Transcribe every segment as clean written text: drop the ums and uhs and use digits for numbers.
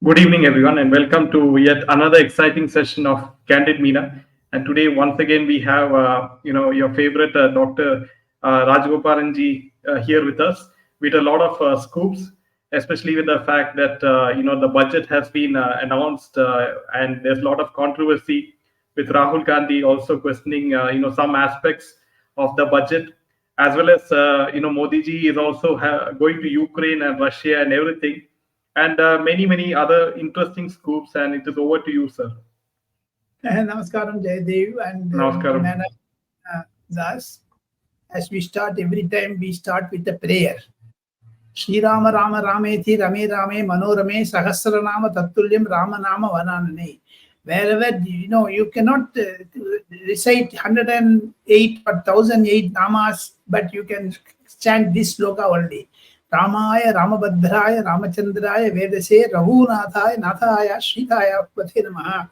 Good evening, everyone, and welcome to yet another exciting session of Candid Meena. And today, once again, we have your favorite Dr. Rajagopalan ji here with us with a lot of scoops, especially with the fact that the budget has been announced and there's a lot of controversy with Rahul Gandhi also questioning some aspects of the budget, as well as Modi ji is also going to Ukraine and Russia and everything, and many other interesting scoops. And it is over to you, sir. Namaskaram, Jayadev and Namaskaram. Nana Das. As we start every time, we start with a prayer. Shri Rama Rama Ramethi Rame Rame Manorame Sahasranama Tattulyam Rama Nama Vananane. Wherever you cannot recite 108 or 1008 namas, but you can chant this sloka only. Ramaya Ramabhadraya Ramachandraya Vedase Raghunathaya Nathaya Shrithaya Pathe Namaha.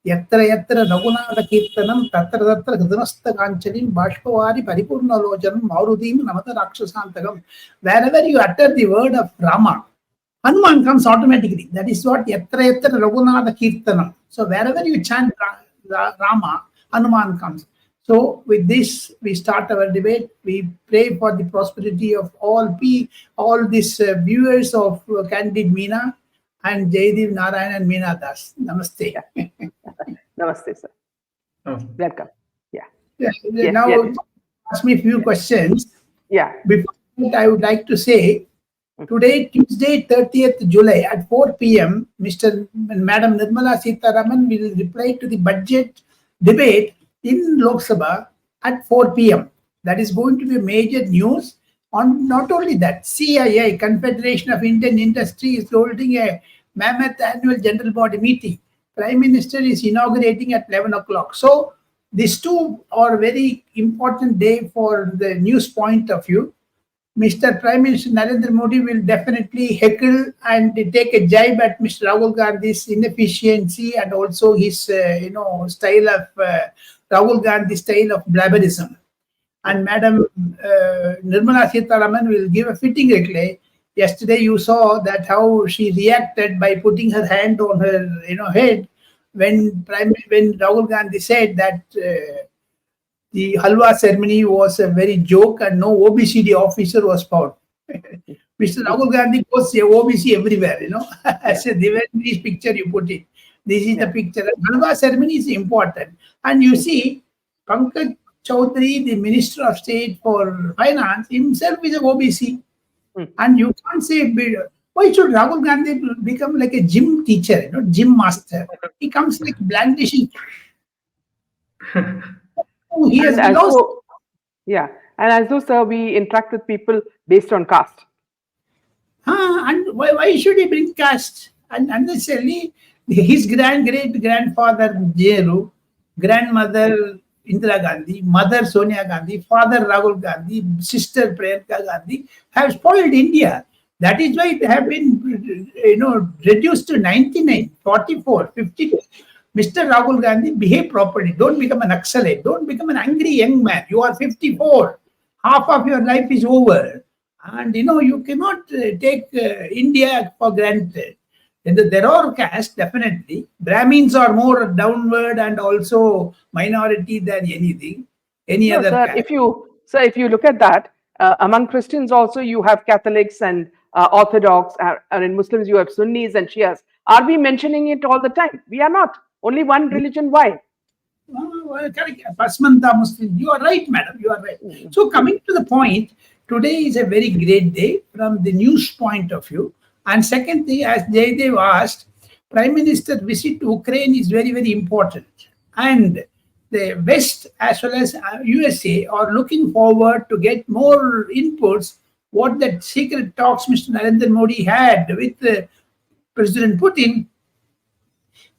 Yatra yatra Raghunatha Kirtanam Tatra Tatra Gudamasta Kanchalim Bashpavari Paripurna Lojanam Maurudim Namata Rakshasantakam. Wherever you utter the word of Rama, Hanuman comes automatically. That is what Yatra yatra Raghunatha Kirtanam. So wherever you chant Rama, Hanuman comes. So with this, we start our debate. We pray for the prosperity of all these viewers of Candid Meena and Jaidev Narayan and Meena Das. Namaste. Namaste, sir. Welcome. Now, ask me a few questions. Before that, I would like to say, today, Tuesday, 30th July at 4 p.m., Madam Nirmala Sitharaman will reply to the budget debate in Lok Sabha at 4 p.m. That is going to be a major news. On not only that, CII, Confederation of Indian Industry, is holding a mammoth annual general body meeting. Prime Minister is inaugurating at 11 o'clock. So these two are very important day for the news point of view. Mr. Prime Minister Narendra Modi will definitely heckle and take a jibe at Mr. Rahul Gandhi's inefficiency and also his, style of Rahul Gandhi's style of blabberism. And Madam Nirmala Sitharaman will give a fitting reply. Yesterday, you saw that how she reacted by putting her hand on her, head when Rahul Gandhi said that the halwa ceremony was a very joke and no OBCD officer was found. Mr. Rahul Gandhi goes OBC everywhere, As a Devendri's picture you put it. This is the picture. Halwa ceremony is important. And you see, Pankaj Chaudhary, the Minister of State for Finance, himself is a OBC. And you can't say, why should Rahul Gandhi become like a gym teacher, gym master? He comes like blandishing. He has lost. And as though, sir, we interact with people based on caste. And why should he bring caste? And unnecessarily, his great-grandfather Nehru, grandmother Indira Gandhi, mother Sonia Gandhi, father Rahul Gandhi, sister Priyanka Gandhi have spoiled India. That is why it have been, reduced to 99, 44, 52. Mr. Rahul Gandhi, behave properly. Don't become an Naxalite. Don't become an angry young man. You are 54. Half of your life is over. And, you cannot take India for granted. There are castes, definitely. Brahmins are more downward and also minority than any other caste. If you look at that, among Christians also you have Catholics and Orthodox, and in Muslims you have Sunnis and Shias. Are we mentioning it all the time? We are not. Only one religion. Why? Pasmanta Muslim. You are right, madam. You are right. So coming to the point, today is a very great day from the news point of view. And second thing, as Jaidev asked, Prime Minister visit to Ukraine is very, very important. And the West as well as USA are looking forward to get more inputs. What that secret talks Mr. Narendra Modi had with President Putin,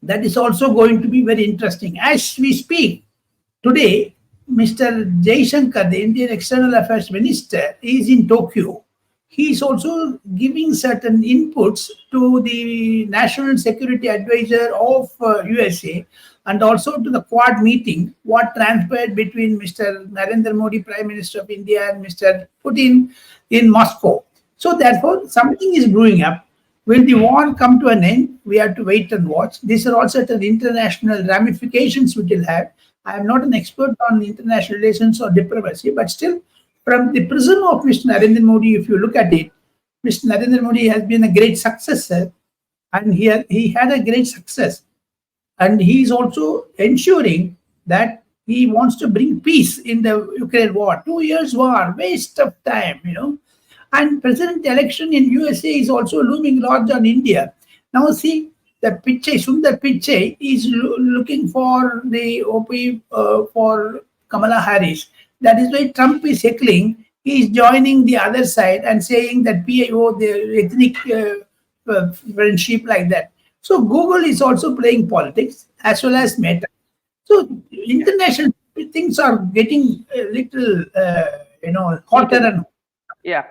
that is also going to be very interesting. As we speak, today, Mr. Jaishankar, the Indian External Affairs Minister, is in Tokyo. He is also giving certain inputs to the National Security Advisor of USA and also to the Quad meeting, what transpired between Mr. Narendra Modi, Prime Minister of India, and Mr. Putin in Moscow. So therefore, something is brewing up. Will the war come to an end? We have to wait and watch. These are all certain international ramifications which will have. I am not an expert on international relations or diplomacy, but still, from the prism of Mr. Narendra Modi, if you look at it, Mr. Narendra Modi has been a great successor, and he had a great success. And he is also ensuring that he wants to bring peace in the Ukraine war. 2 years war, waste of time, And president election in USA is also looming large on India. Now see, the Pichai, Sundar Pichai is looking for the OP for Kamala Harris. That is why Trump is heckling. He is joining the other side and saying that PIO, the ethnic friendship like that. So Google is also playing politics as well as Meta. So international things are getting a little, hotter and yeah.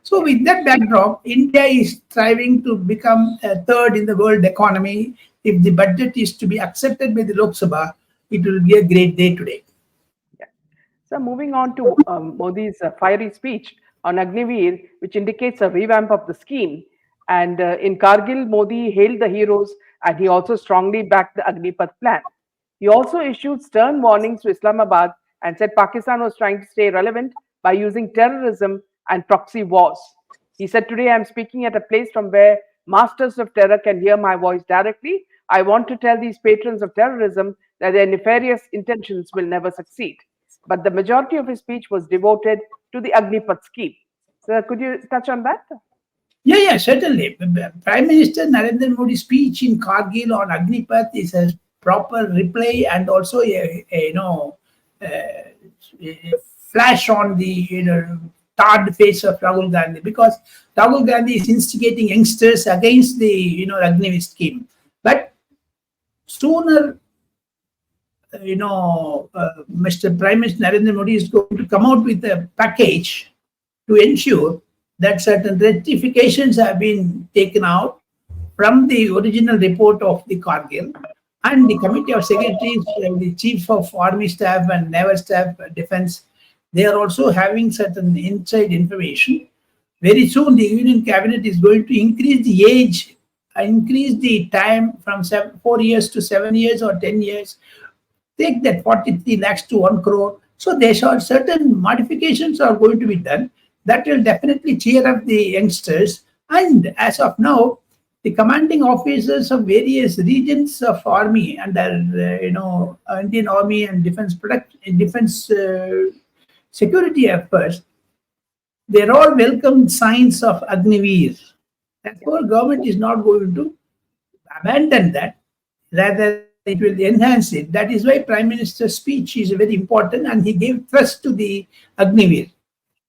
So with that backdrop, India is striving to become a third in the world economy. If the budget is to be accepted by the Lok Sabha, it will be a great day today. Yeah. So moving on to Modi's fiery speech on Agniveer, which indicates a revamp of the scheme. And in Kargil, Modi hailed the heroes, and he also strongly backed the Agnipath plan. He also issued stern warnings to Islamabad and said Pakistan was trying to stay relevant by using terrorism and proxy wars. He said, today I'm speaking at a place from where masters of terror can hear my voice directly. I want to tell these patrons of terrorism that their nefarious intentions will never succeed. But the majority of his speech was devoted to the Agnipath scheme. So could you touch on that? Yeah, certainly. Prime Minister Narendra Modi's speech in Kargil on Agnipath is a proper replay and also a flash on the tarred face of Rahul Gandhi, because Rahul Gandhi is instigating youngsters against the Agniveer scheme. But sooner, Mr. Prime Minister Narendra Modi is going to come out with a package to ensure that certain rectifications have been taken out from the original report of the Kargil, and the Committee of Secretaries, the Chief of Army Staff and Naval Staff Defense, they are also having certain inside information. Very soon, the Union Cabinet is going to increase the age, increase the time from 4 years to 7 years or 10 years, take that 43 lakhs to 1 crore. So there are certain modifications are going to be done that will definitely cheer up the youngsters. And as of now, the commanding officers of various regions of army and Indian Army and defense security efforts, they're all welcome signs of Agniveer. Therefore, government is not going to abandon that. Rather, it will enhance it. That is why Prime Minister's speech is very important, and he gave thrust to the Agniveer.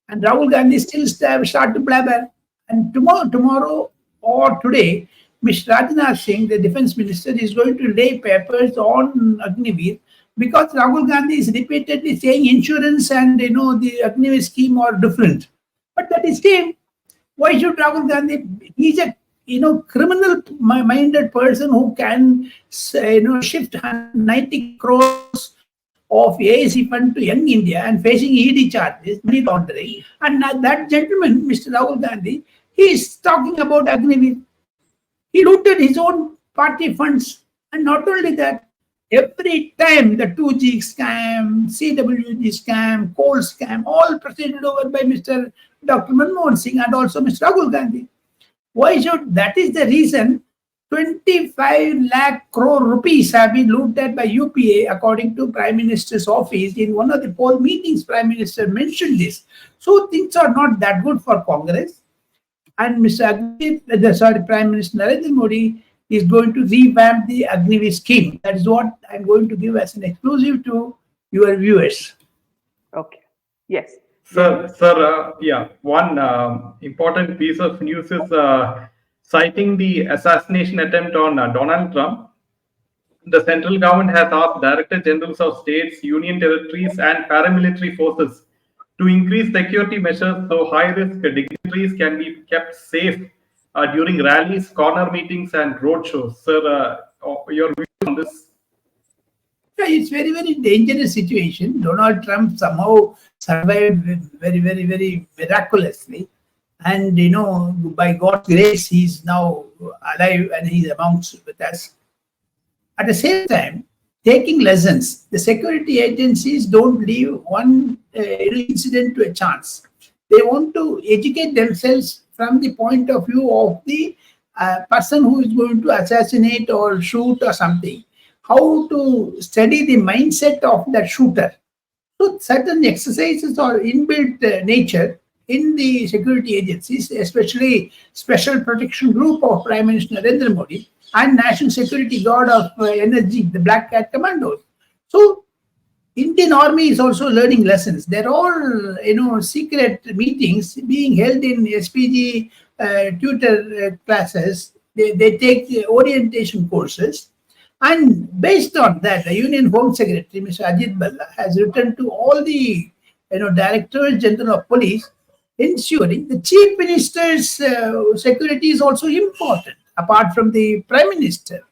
And Rahul Gandhi still start to blabber. And tomorrow or today, Mr. Rajnath Singh, the defense minister, is going to lay papers on Agniveer, because Rahul Gandhi is repeatedly saying insurance and the Agniveer scheme are different. But that is same. Why should Rahul Gandhi? He's a criminal-minded person who can shift 90 crores of AAC fund to Young India and facing ED charges, money laundering. And that gentleman, Mr. Rahul Gandhi, he is talking about Agniveer. He looted his own party funds. And not only that, every time the 2G scam, CWG scam, coal scam, all presided over by Mr. Dr. Manmohan Singh and also Mr. Rahul Gandhi. Why should? That is the reason 25 lakh crore rupees have been looted by UPA, according to Prime Minister's office. In one of the poll meetings, Prime Minister mentioned this. So things are not that good for Congress. And Prime Minister Narendra Modi is going to revamp the Agniveer scheme. That is what I'm going to give as an exclusive to your viewers. Okay. Yes. Sir, yeah. One important piece of news is citing the assassination attempt on Donald Trump. The central government has asked Director Generals of states, union territories, and paramilitary forces to increase security measures so high-risk dignitaries can be kept safe during rallies, corner meetings, and roadshows. Sir, your view on this? Yeah, it's very, very dangerous situation. Donald Trump somehow survived very, very, very miraculously. And by God's grace, he's now alive and he's amongst with us. At the same time, taking lessons, the security agencies don't leave one incident to a chance. They want to educate themselves from the point of view of the person who is going to assassinate or shoot or something. How to study the mindset of the shooter. So certain exercises are inbuilt nature in the security agencies, especially Special Protection Group of Prime Minister Narendra Modi and National Security Guard of NSG, the Black Cat Commandos. So Indian Army is also learning lessons. There are secret meetings being held in SPG tutor classes. They take orientation courses. And based on that, the Union Home Secretary, Mr. Ajit Balla, has written to all the Directors General of Police, ensuring the Chief Minister's security is also important, apart from the Prime Minister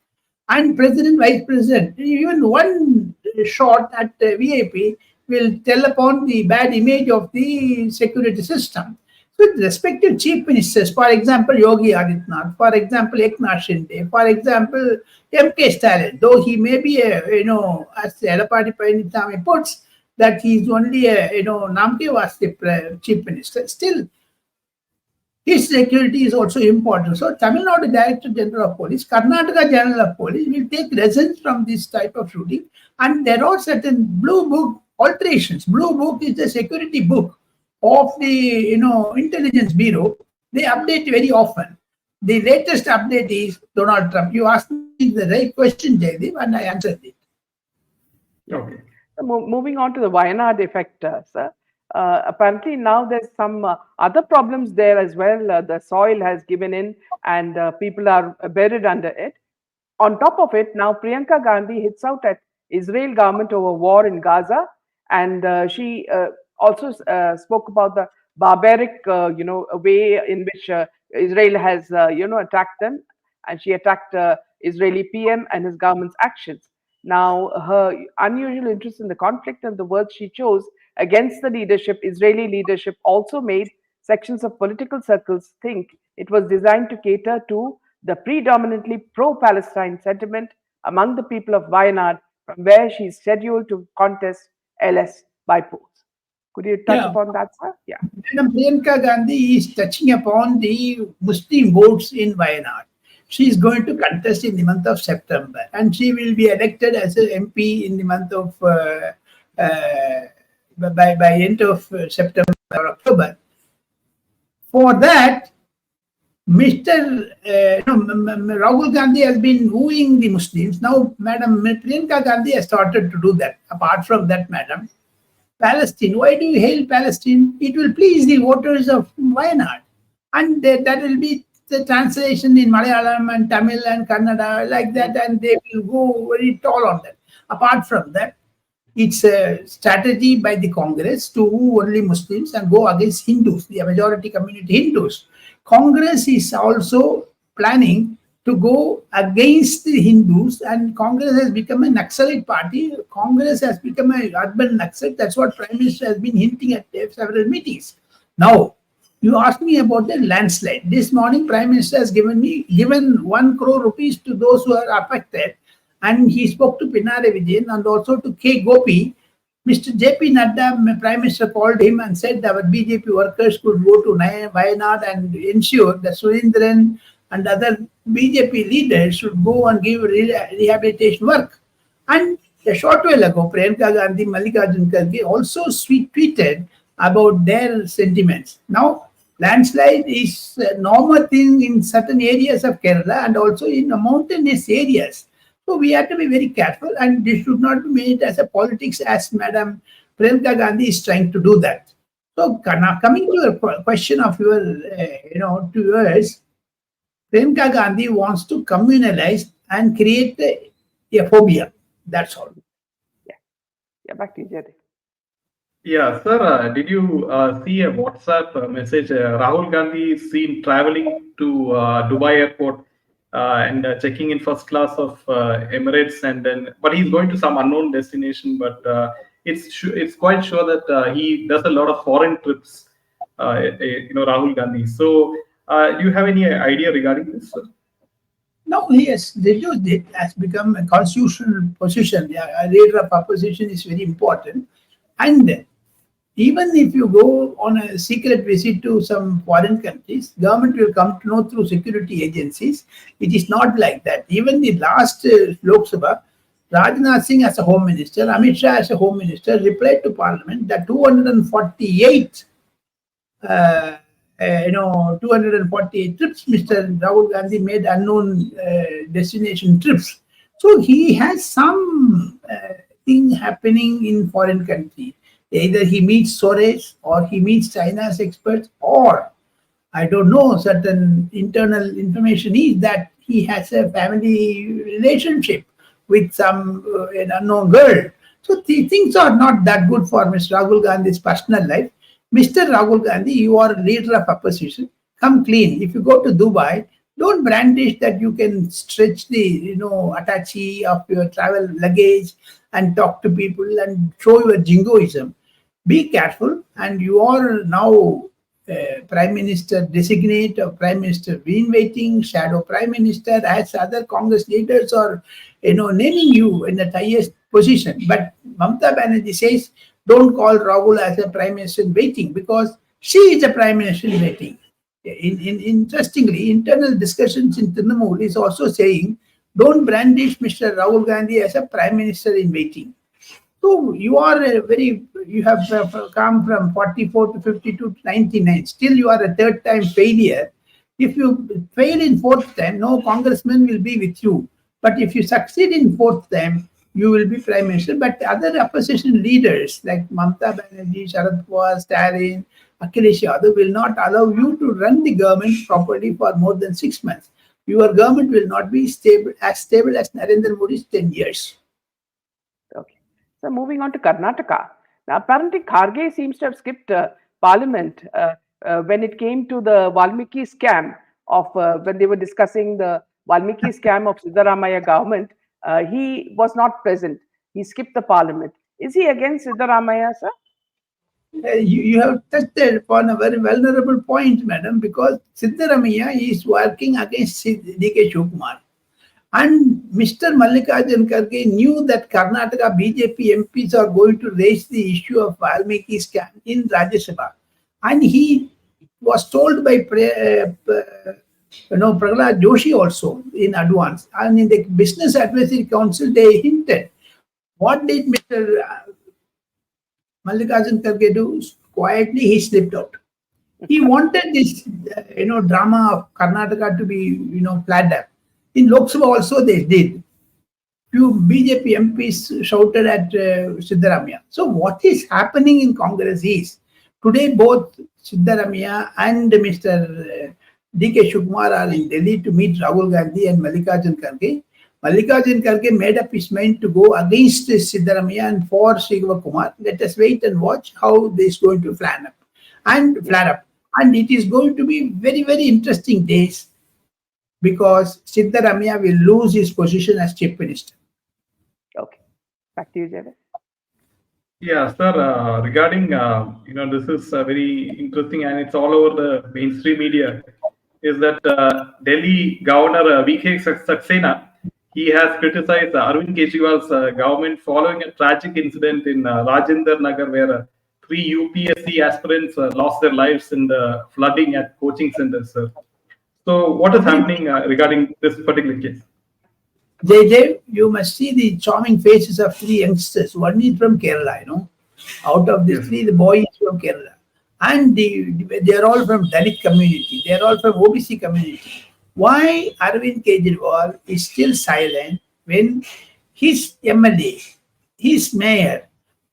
and President, Vice President. Even one shot at VIP will tell upon the bad image of the security system. So, respective chief ministers, for example, Yogi Adityanath, for example, Eknath Shinde, for example, M.K. Stalin, though he may be as Edapadi Palaniswamy puts, that he is only Namke was the chief minister, still his security is also important. So, Tamil Nadu Director General of Police, Karnataka General of Police will take lessons from this type of shooting, and there are certain blue book alterations. Blue book is the security book of the intelligence bureau. They update very often. The latest update is Donald Trump. You asked me the right question, Jaydeep, and I answered it. Okay. Moving on to the Wayanad effect, sir. Apparently now there's some other problems there as well. The soil has given in and people are buried under it. On top of it, now Priyanka Gandhi hits out at Israel government over war in Gaza, and she also spoke about the barbaric, way in which Israel has, attacked them, and she attacked Israeli PM and his government's actions. Now, her unusual interest in the conflict and the words she chose against the leadership, Israeli leadership, also made sections of political circles think it was designed to cater to the predominantly pro-Palestine sentiment among the people of Wayanad, from where she is scheduled to contest LS by polls. Could you touch upon that, sir? Yeah. Madam Priyanka Gandhi is touching upon the Muslim votes in Wayanad. She is going to contest in the month of September, and she will be elected as an MP in the month of by end of September or October. For that, Mr. Rahul Gandhi has been wooing the Muslims. Now, Madam Priyanka Gandhi has started to do that. Apart from that, Madam, Palestine, why do you hail Palestine? It will please the voters of Wayanad. And that will be the translation in Malayalam and Tamil and Kannada like that, and they will go very tall on that. Apart from that, it's a strategy by the Congress to woo only Muslims and go against Hindus, the majority community Hindus. Congress is also planning to go against the Hindus, and Congress has become a Naxalite party. Congress has become an urban Naxalite. That's what Prime Minister has been hinting at several meetings. Now, you asked me about the landslide. This morning, Prime Minister has given 1 crore rupees to those who are affected, and he spoke to Pinarayi Vijayan and also to K. Gopi. Mr. J.P. Nadda, Prime Minister, called him and said our BJP workers could go to Wayanad and ensure that Surendran and other BJP leaders should go and give rehabilitation work. And a short while ago, Priyanka Gandhi, Mallikarjun Kharge also tweeted about their sentiments. Now, landslide is a normal thing in certain areas of Kerala and also in the mountainous areas. So we have to be very careful, and this should not be made as a politics, as Madam Priyanka Gandhi is trying to do that. So now coming to the question of your, to yours, Priyanka Gandhi wants to communalize and create a phobia. That's all. Yeah, back to you, Jaydeep. Yeah, sir, did you see a WhatsApp message? Rahul Gandhi is seen traveling to Dubai airport and checking in first class of Emirates, but he's going to some unknown destination. But it's quite sure that he does a lot of foreign trips Rahul Gandhi. So, do you have any idea regarding this, sir? No, he has reduced it, has become a constitutional position. Yeah, a leader of opposition is very important. And even if you go on a secret visit to some foreign countries, government will come to know through security agencies. It is not like that. Even the last Lok Sabha, Rajnath Singh as a home minister, Amit Shah as a home minister replied to parliament that 248 248 trips Mr. Rahul Gandhi made unknown destination trips. So he has some thing happening in foreign country. Either he meets Soros or he meets China's experts, or I don't know, certain internal information is that he has a family relationship with some an unknown girl. So the things are not that good for Mr. Rahul Gandhi's personal life. Mr. Rahul Gandhi, you are a leader of opposition. Come clean. If you go to Dubai, don't brandish that you can stretch the attaché of your travel luggage and talk to people and show your jingoism. Be careful, and you are now Prime Minister designate or Prime Minister in waiting, shadow Prime Minister, as other Congress leaders are naming you in the highest position. But Mamta Banerjee says, don't call Rahul as a Prime Minister in waiting, because she is a Prime Minister in waiting. Interestingly, internal discussions in Trinamool is also saying, don't brandish Mr. Rahul Gandhi as a Prime Minister in waiting. So you have come from 44 to 52 to 99. Still you are a third time failure. If you fail in fourth time, no congressman will be with you. But if you succeed in fourth time, you will be Prime Minister. But other opposition leaders like Mamta Banerjee, Sharad Pawar, Stalin, Akhilesh Yadav will not allow you to run the government properly for more than 6 months. Your government will not be stable as Narendra Modi's 10 years. Okay. So moving on to Karnataka. Now, apparently Kharge seems to have skipped parliament when it came to the Valmiki scam of when they were discussing the Valmiki scam of Siddaramaiah government. He was not present. He skipped the parliament. Is he against Siddaramaiah, sir? You have touched upon a very vulnerable point, madam, because Siddaramaiah is working against D.K. Shivakumar. And Mr. Mallikarjun Kharge knew that Karnataka BJP MPs are going to raise the issue of Valmiki scam in Rajya Sabha. And he was told by Prahlad Joshi also in advance. And in the Business Advisory Council, they hinted. What did Mr. Mallikarjun Kharge do? Quietly, he slipped out. He wanted this, drama of Karnataka to be, flagged up. In Lok Sabha also they did. Few BJP MPs shouted at Siddaramaiah. So what is happening in Congress is, today both Siddaramaiah and Mr. D.K. Shivakumar are in Delhi to meet Rahul Gandhi and Mallikarjun Kharge. Mallikarjun Kharge made up his mind to go against Siddaramaiah and for Shivakumar. Let us wait and watch how this is going to flare up. And it is going to be very, very interesting days, because Siddaramaiah will lose his position as Chief Minister. Okay. Back to you, Jaydev. Yeah, sir. Regarding, this is very interesting, and it's all over the mainstream media, is that Delhi Governor V.K. Saxena, he has criticized Arvind Kejriwal's government following a tragic incident in Rajendra Nagar, where 3 UPSC aspirants lost their lives in the flooding at coaching centers, sir. So what is happening regarding this particular case? JJ, you must see the charming faces of 3 youngsters. One is from Kerala, Out of the 3, the boy is from Kerala. And they are all from Dalit community. They are all from OBC community. Why Arvind Kejriwal is still silent when his MLA, his mayor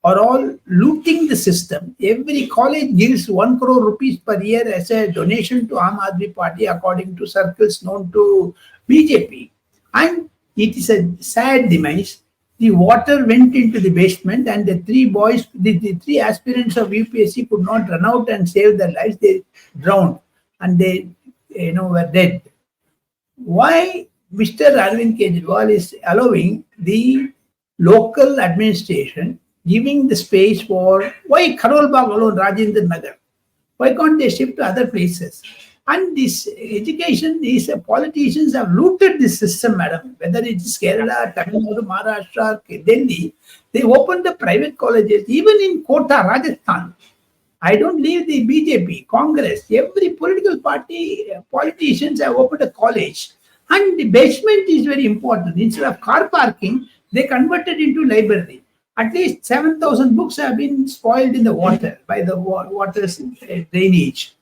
are all looting the system? Every college gives 1 crore rupees per year as a donation to Aam Aadmi Party, according to circles known to BJP. And it is a sad demise. The water went into the basement, and the 3 boys, the 3 aspirants of UPSC could not run out and save their lives. They drowned and they were dead. Why Mr. Arvind Kejriwal is allowing the local administration, giving the space for, why Karol Bagh alone, Rajendra Nagar? Why can't they shift to other places? And this education is politicians have looted this system, madam. Whether it is Kerala, Tamil Nadu, Maharashtra, Delhi, they opened the private colleges, even in Kota, Rajasthan. I don't leave the BJP, Congress, every political party, politicians have opened a college. And the basement is very important. Instead of car parking, they converted into library. At least 7,000 books have been spoiled in the water by the water's drainage.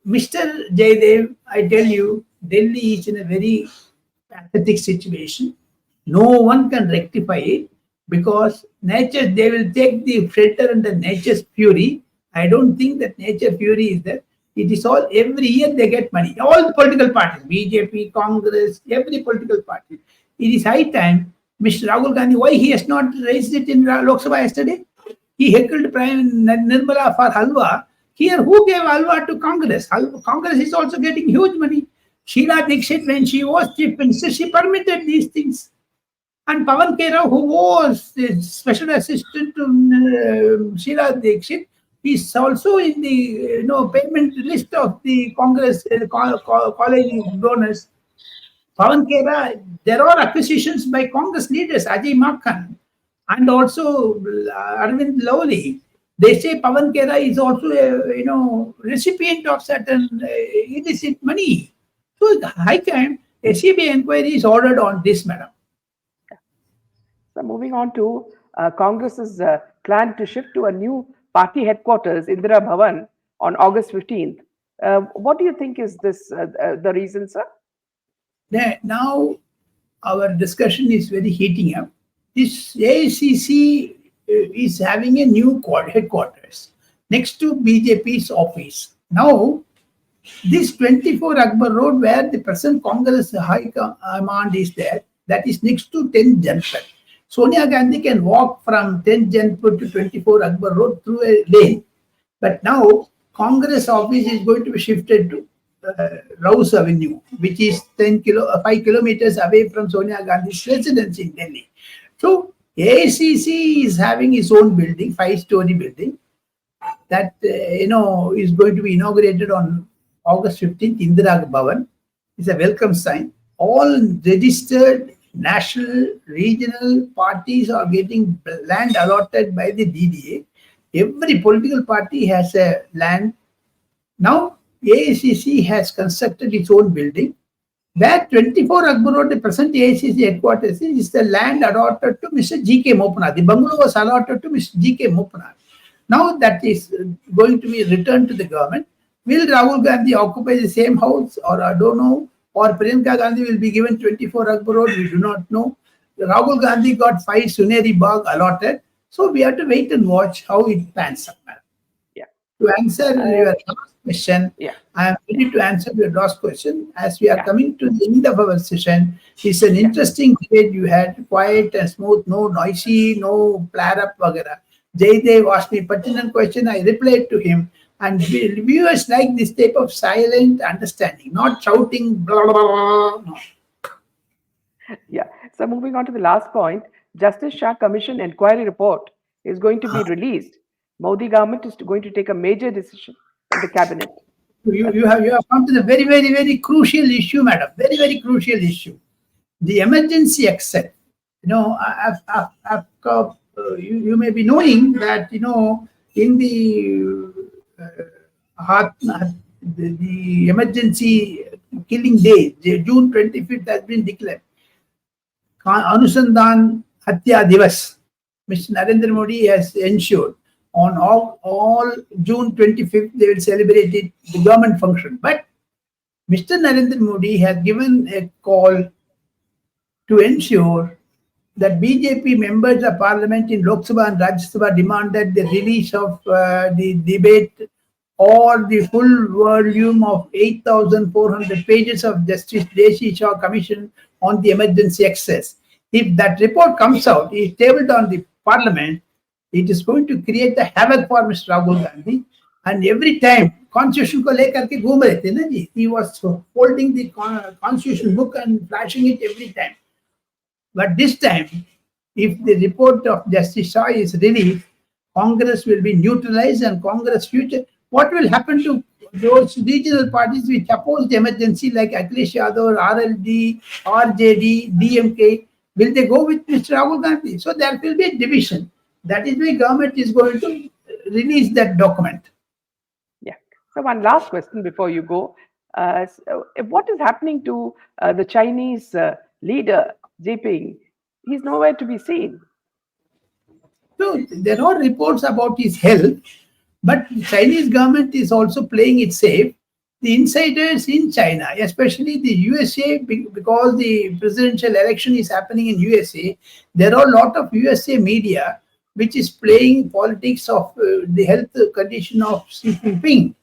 Mr. Jaydev, I tell you, Delhi is in a very pathetic situation. No one can rectify it because nature, they will take the filter under nature's fury. I don't think that nature fury is there. It is all, every year they get money. All the political parties, BJP, Congress, every political party. It is high time, Mr. Rahul Gandhi, why he has not raised it in Lok Sabha yesterday? He heckled Prime Nirmala for Halwa. Here, who gave Halwa to Congress? Congress is also getting huge money. Sheila Dixit, when she was chief minister, she permitted these things. And Pawan Kera, who was the special assistant to Sheila Dixit, is also in the payment list of the Congress college donors. Pawan Kera, there are acquisitions by Congress leaders, Ajay Makhan, and also Arvind Lowly. They say Pawan Kera is also a recipient of certain illicit money. So high time a CBI inquiry is ordered on this, madam. So moving on to Congress's plan to shift to a new party headquarters, Indira Bhavan, on August 15th. What do you think is this the reason, sir? Now our discussion is very heating up. This AICC is having a new headquarters next to BJP's office. Now, this 24 Akbar Road, where the present Congress High Command is there, that is next to 10th Janpat. Sonia Gandhi can walk from 10th Janpat to 24 Akbar Road through a lane. But now, Congress office is going to be shifted to Rouse Avenue, which is 5 kilometers away from Sonia Gandhi's residence in Delhi. So, AICC is having its own building, 5-story building, that is going to be inaugurated on August 15th, Indira Bhavan. It's a welcome sign. All registered national, regional parties are getting land allotted by the DDA. Every political party has a land. Now, AICC has constructed its own building. Where 24 Akbar Road, the present AICC headquarters is the land allotted to Mr. G.K. Mopana. The bungalow was allotted to Mr. G.K. Mopana. Now that is going to be returned to the government. Will Rahul Gandhi occupy the same house, or I don't know, or Priyanka Gandhi will be given 24 Akbar Road? We do not know. Rahul Gandhi got 5 Suneri Bagh allotted. So we have to wait and watch how it pans out. Yeah. To answer your last question, I am ready to answer your last question. As we are coming to the end of our session, it's an interesting debate you had, quiet and smooth, no noisy, no flare-up, vagara. Jaydev asked me a pertinent question, I replied to him. And viewers like this type of silent understanding, not shouting, blah, blah, blah, no. Yeah. So moving on to the last point, Justice Shah Commission Inquiry Report is going to be released. Modi government is going to take a major decision in the cabinet. You have come to the very, very, very crucial issue, madam. Very, very crucial issue. The emergency exit. You may be knowing that in the emergency killing day, June 25th has been declared. Anusandhan Hatya Divas. Mr. Narendra Modi has ensured on all June 25th they will celebrate it, the government function. But Mr. Narendra Modi has given a call to ensure that BJP members of parliament in Lok Sabha and Rajya Sabha demanded the release of the debate or the full volume of 8,400 pages of Justice Desi Shah Commission on the emergency access. If that report comes out, is tabled on the parliament, it is going to create a havoc for Mr. Rahul Gandhi. And every time, constitution ko lekar ke ghoom rahe the na ji, he was holding the constitution book and flashing it every time. But this time, if the report of Justice Shah is released, Congress will be neutralized and Congress future. what will happen to those regional parties which opposed the emergency, like Akhilesh Yadav, RLD, RJD, DMK? Will they go with Mr. Rahul Gandhi? So there will be a division. That is why government is going to release that document. Yeah. So one last question before you go. So what is happening to the Chinese leader, Jinping? He's nowhere to be seen. So there are reports about his health, but the Chinese government is also playing it safe. The insiders in China, especially the USA, because the presidential election is happening in USA, there are a lot of USA media which is playing politics of the health condition of Xi Jinping.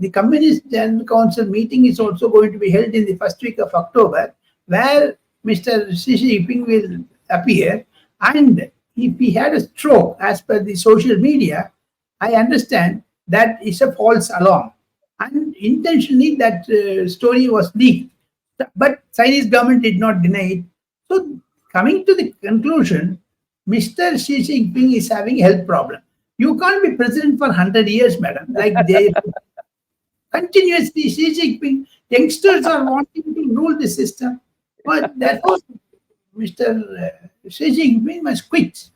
The Communist General Council meeting is also going to be held in the first week of October, where Mr. Xi Jinping will appear. And if he had a stroke, as per the social media, I understand that is a false alarm. And intentionally, that story was leaked. But Chinese government did not deny it. So, coming to the conclusion, Mr. Xi Jinping is having a health problem. You can't be president for 100 years, madam. Like they continuously, Xi Jinping, youngsters are wanting to rule the system. But therefore, Mr. Xi Jinping must quit.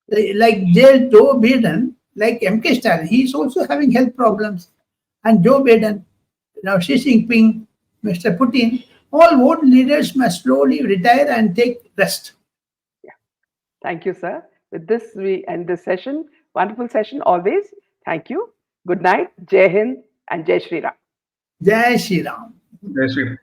Like Joe Biden, like MK Stalin, he is also having health problems. And Joe Biden, now Xi Jinping, Mr. Putin, all world leaders must slowly retire and take rest. Yeah. Thank you, sir. With this, we end this session. Wonderful session always. Thank you. Good night. Jai Hind and Jai Shri Ram. Jai Shri Ram. Jai Shri Ram.